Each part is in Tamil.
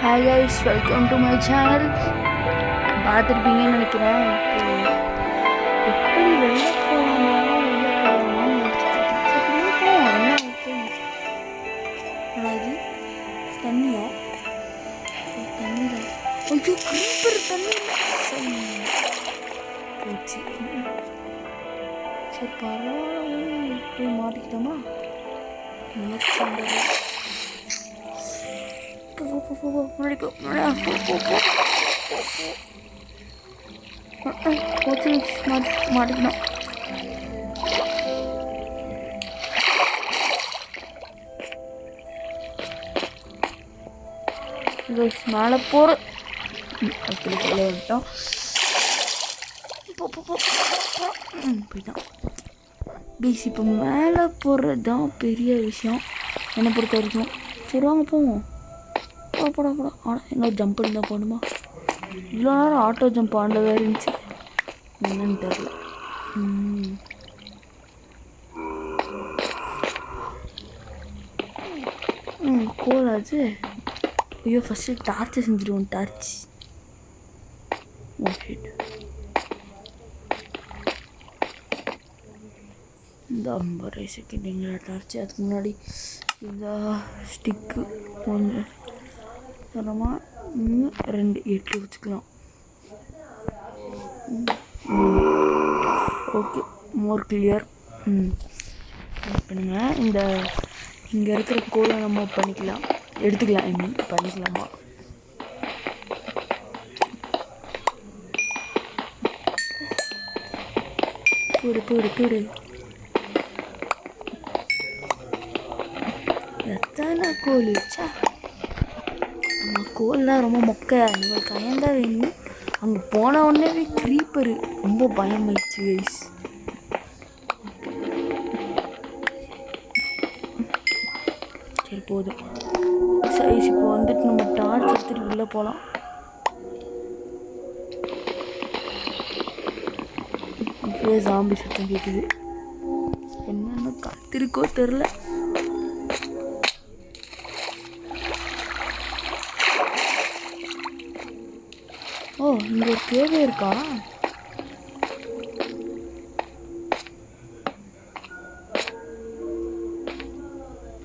Hi guys, welcome to my channel. பார்த்துருப்பீங்கன்னு நினைக்கிறேன். எப்படி வெளில போகலாமான்னு அது தண்ணியா தண்ணி தான். ஐயோ கிரீப்பர் தண்ணி போச்சு. சரி பரவாயில்ல, போய் மாட்டிக்கிட்டோமா? மாட்டிக்கணும். மேலே போகிற அப்படி சொல்ல விட்டோம். போயிட்டான் பீஸ். இப்போ மேலே போகிறது தான் பெரிய விஷயம் என்னை பொறுத்த வரைக்கும். சரி வாங்க போவோம். போட ஆனால் எங்கே ஜம்ப் இருந்தால் போகணுமா? இவ்வளோ நேரம் ஆட்டோ ஜம்ப் ஆண்டவே இருந்துச்சு, என்னன்னு தெரில. கோலாச்சு. ஐயோ ஃபஸ்ட்டு டார்ச்சை செஞ்சுருவோம். டார்ச் இந்த 50 செகண்ட் டார்ச்சு. அதுக்கு முன்னாடி இந்த ஸ்டிக்கு கொஞ்சம் தரமாக 2 8 வச்சுக்கலாம். ஓகே, மோர் கிளியர். பண்ணுங்க. இந்த இங்கே இருக்கிற கோலை நம்ம பண்ணிக்கலாம், எடுத்துக்கலாம். ஐ மீன் பண்ணிக்கலாமா? போடு எத்தனை கோல் வச்சா? நம்ம கோல்லாம் ரொம்ப மொக்க. நம்மளுக்கு அயன்தான் வேணும். அங்கே போன உடனே க்ரீப்பரு ரொம்ப பயமாயிடுச்சு கைஸ். சரி போதும் சைஸ். இப்போ வந்துட்டு நம்ம டார்ச் எடுத்துட்டு உள்ளே போகலாம். இப்போவே ஜாம்பி சத்தம் கேட்குது. என்னென்ன காத்திருக்கோ தெரில. ஓ, இங்கே ஒரு கேவே இருக்கா?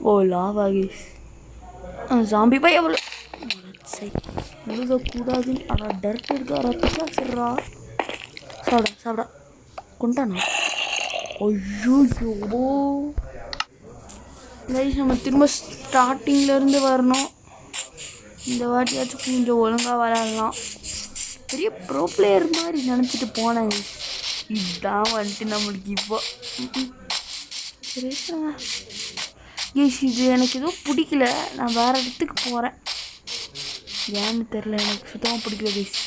ஓ லாவா கேஸ். ஜாம்பி பை எவ்வளோ சரி எழுதக்கூடாதுன்னு. ஆனால் டர்ட் இருக்காரா? பிச்சா சரிடா. சாப்பிடா கொண்டாண்ணா. ஐயோ கைஸ், நம்ம திரும்ப ஸ்டார்டிங்லேருந்து வரணும். இந்த வாட்டியாச்சும் கொஞ்சம் ஒழுங்காக விளையாடலாம். பெரிய ப்ரோ பிளேயர் மாதிரி நினச்சிட்டு போனேன். இதுதான் வந்துட்டு நம்மளுக்கு இப்போ இது எனக்கு எதுவும் பிடிக்கல. நான் வேறு இடத்துக்கு போகிறேன். ஏன்னு தெரில, எனக்கு சுத்தமாக பிடிக்கல கைஸ்.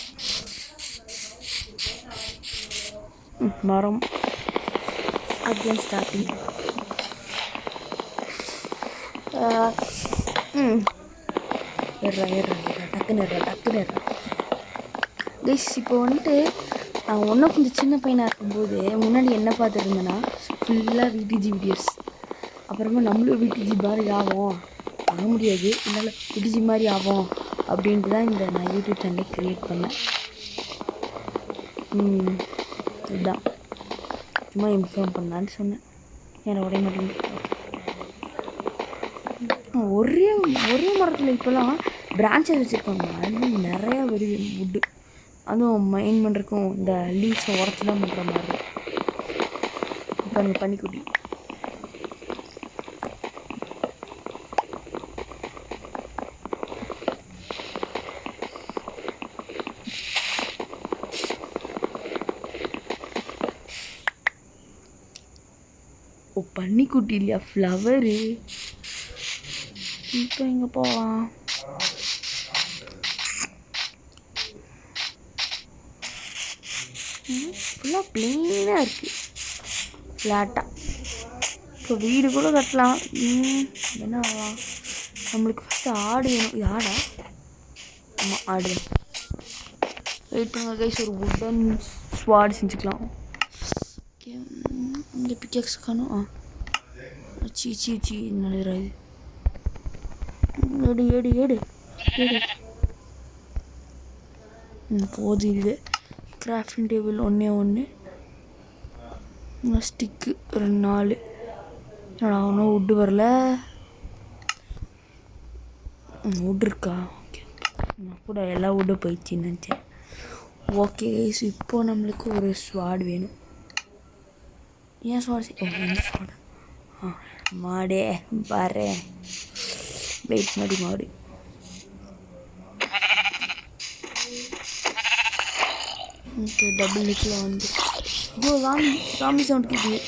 மரம் அகேன் ஸ்டார்டிங். டக்குன்னு கைஸ். இப்போ வந்துட்டு நான் ஒன்றும் கொஞ்சம் சின்ன பையனாக இருக்கும்போது முன்னாடி என்ன பார்த்துருந்தேன்னா ஃபுல்லாக விடிஜி வீடியோஸ். அப்புறமா நம்மளும் விடிஜி மாதிரி ஆகும், பண்ண முடியாது, என்னால் விடிஜி மாதிரி ஆகும் அப்படின்ட்டு தான் இந்த நான் யூடியூப் சேனலை க்ரியேட் பண்ணேன். இதுதான் சும்மா இன்ஃபார்ம் பண்ணலான்னு சொன்னேன். ஏன்னா உடைய மாட்டேங்குது. ஒரே மரத்தில் இப்போல்லாம் பிரான்ச்சஸ் வச்சுருக்காங்க. அதுவும் நிறையா வருது வுட்டு. அதுவும் மைன் பண்ணுறக்கும் இந்த லீவ்ஸை உடச்சி தான் பண்ணுற மாதிரி. இப்போ அங்கே பண்ணிக்குட்டி பன்னிக்குட்டி இல்லையா ஃப்ளவரு. இப்போ எங்கே போகலாம்? ஃபுல்லாக ப்ளெயினாக இருக்குது, ஃப்ளாட்டாக. இப்போ வீடு கூட கட்டலாம். என்ன ஆகலாம்? நம்மளுக்கு ஃபஸ்ட்டு ஆடு வேணும். இது ஆடா? ஆமாம் ஆடு. வெயிட் பண்ணுங்க கைஸ், ஒரு வுடன் ஸ்வாட் செஞ்சுக்கலாம். ஓகே, இங்கே பிக்கெக்ஸ் காணும். சீ நல்லது. ஏடு போது இது. கிராஃப்டிங் டேபிள் ஒன்று, ஸ்டிக்கு 4. ஒன்றும் வுட்டு வரல. வுட் இருக்கா? ஓகே, நான் கூட எல்லா வுட்டும் போயிடுச்சின்னு நினச்சேன். ஓகே ஸோ இப்போது நம்மளுக்கு ஒரு ஸ்வாட் வேணும். ஏன் ஸ்வாட்? என்ன ஸ்வாட்? மாடே பாரு, வெயிட் மாடு. ஓகே, டபுள் ஹிட்டில் வந்து ஐயோ சாமி சவுண்ட் கேட்குது.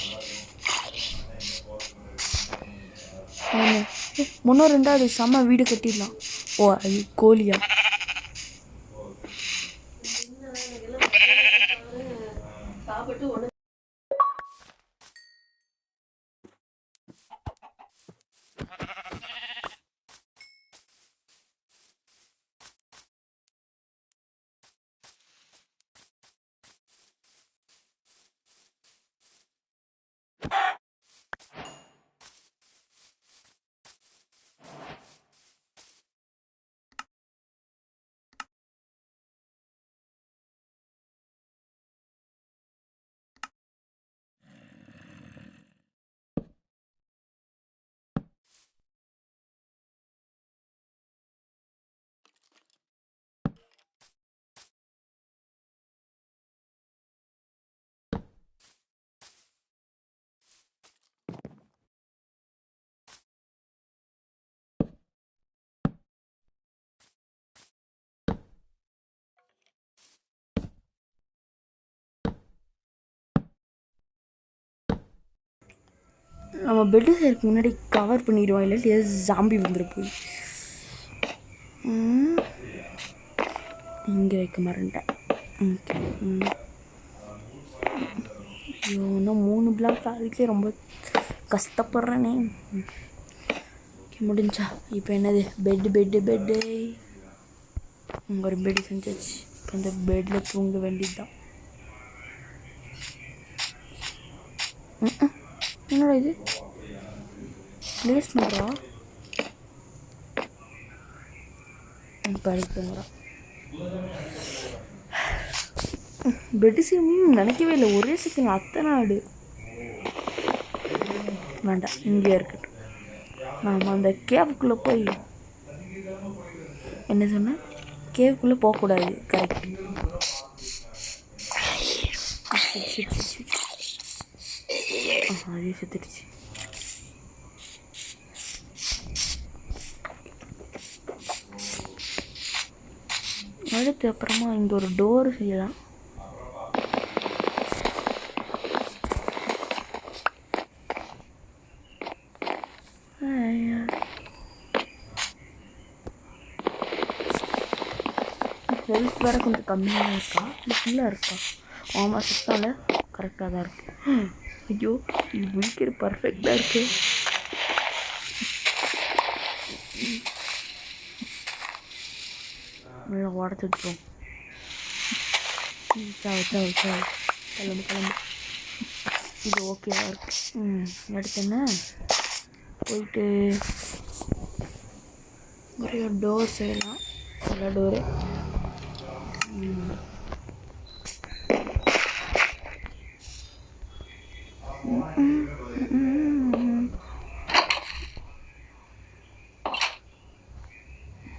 முன்னோ 2வது செம்ம வீடு கட்டிடலாம். ஓ அது கோழியா? நம்ம பெட்டு செய்யறதுக்கு முன்னாடி கவர் பண்ணிடுவோம், இல்லாட்டி ஏதாவது ஜாம்பி வந்துட போய். இங்கே வைக்க மாட்டேன். ஓகே, ஐயோ இன்னும் 3 பிளாக் அதுக்கே ரொம்ப கஷ்டப்படுறேனே. ஓகே முடிஞ்சா. இப்போ என்னது? பெட்டு ஒரு பெட்டு செஞ்சாச்சு. இப்போ அந்த பெட்டில் தூங்க வேண்டியது தான். என்னடா இது ப்ளேஸ் பண்ணுறா? படிப்புங்கிறா. பெட்டு செய்யணும்னு நினைக்கவே இல்லை. ஒரே செகண்ட் அத்தனை ஆடு. வேண்டாம், இங்கேயே இருக்கட்டும். நாம் அந்த கேவுக்குள்ளே போய் என்ன சொன்னேன்? கேவுக்குள்ளே போகக்கூடாது. கரெக்ட். அதே செத்துடுச்சு. அடுத்து அப்புறமா இங்கே ஒரு டோர் செய்யலாம். ஹெல்த் வேறு கொஞ்சம் கம்மியாக இருக்கா? இல்லை ஃபுல்லாக இருக்கா? ஆமாம், சுத்தால கரெக்டாக தான் இருக்கு. ஐயோ இது முடிக்கிற பர்ஃபெக்டாக இருக்கு. நல்லா உடச்சி விட்டுரும். கிளம்பு. இது ஓகேவா இருக்கு. அடுத்து என்ன? போயிட்டு ஒரு டோர் செய்யலாம். நல்ல டோரு.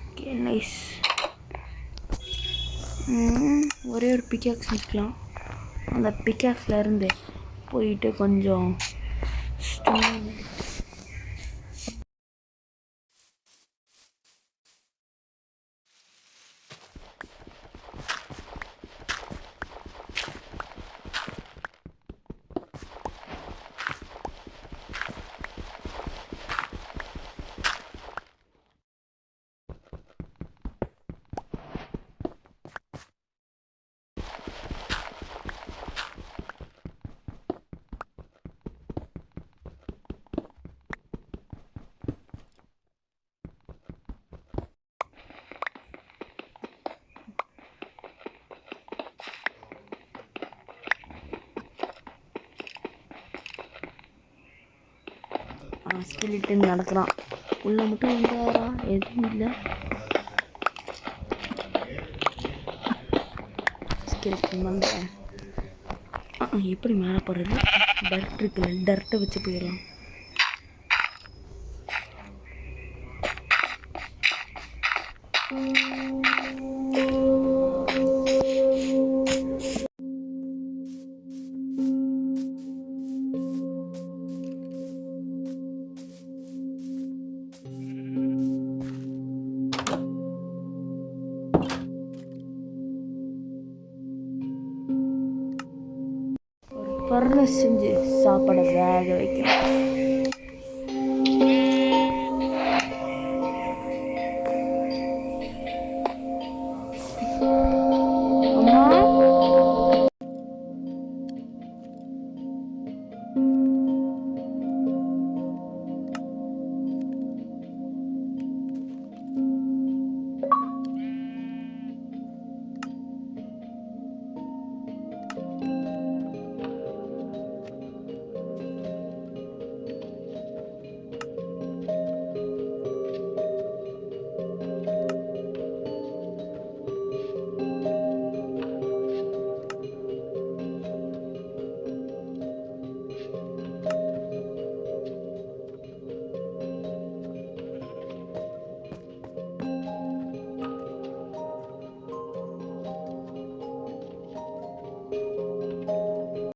Okay nice. ஒரே ஒரு பிக்காக்ஸ் நிற்கலாம். அந்த பிக்காக்ஸில் இருந்து போயிட்டு கொஞ்சம் ஸ்டோன் ஸ்கெலிட்டன் நடக்கிறான். உள்ள மட்டும் வந்தாரா? எதுவும் இல்லை. வைக்கிறதுக்கு வந்துடுறேன். எப்படி மேலே போகிறது? டர்ட் இருக்குல்ல, டர்ட்டை வச்சு போயிடலாம். ஃபர்னஸ் செஞ்சு சாப்பாடை வேக வைக்கிறேன்.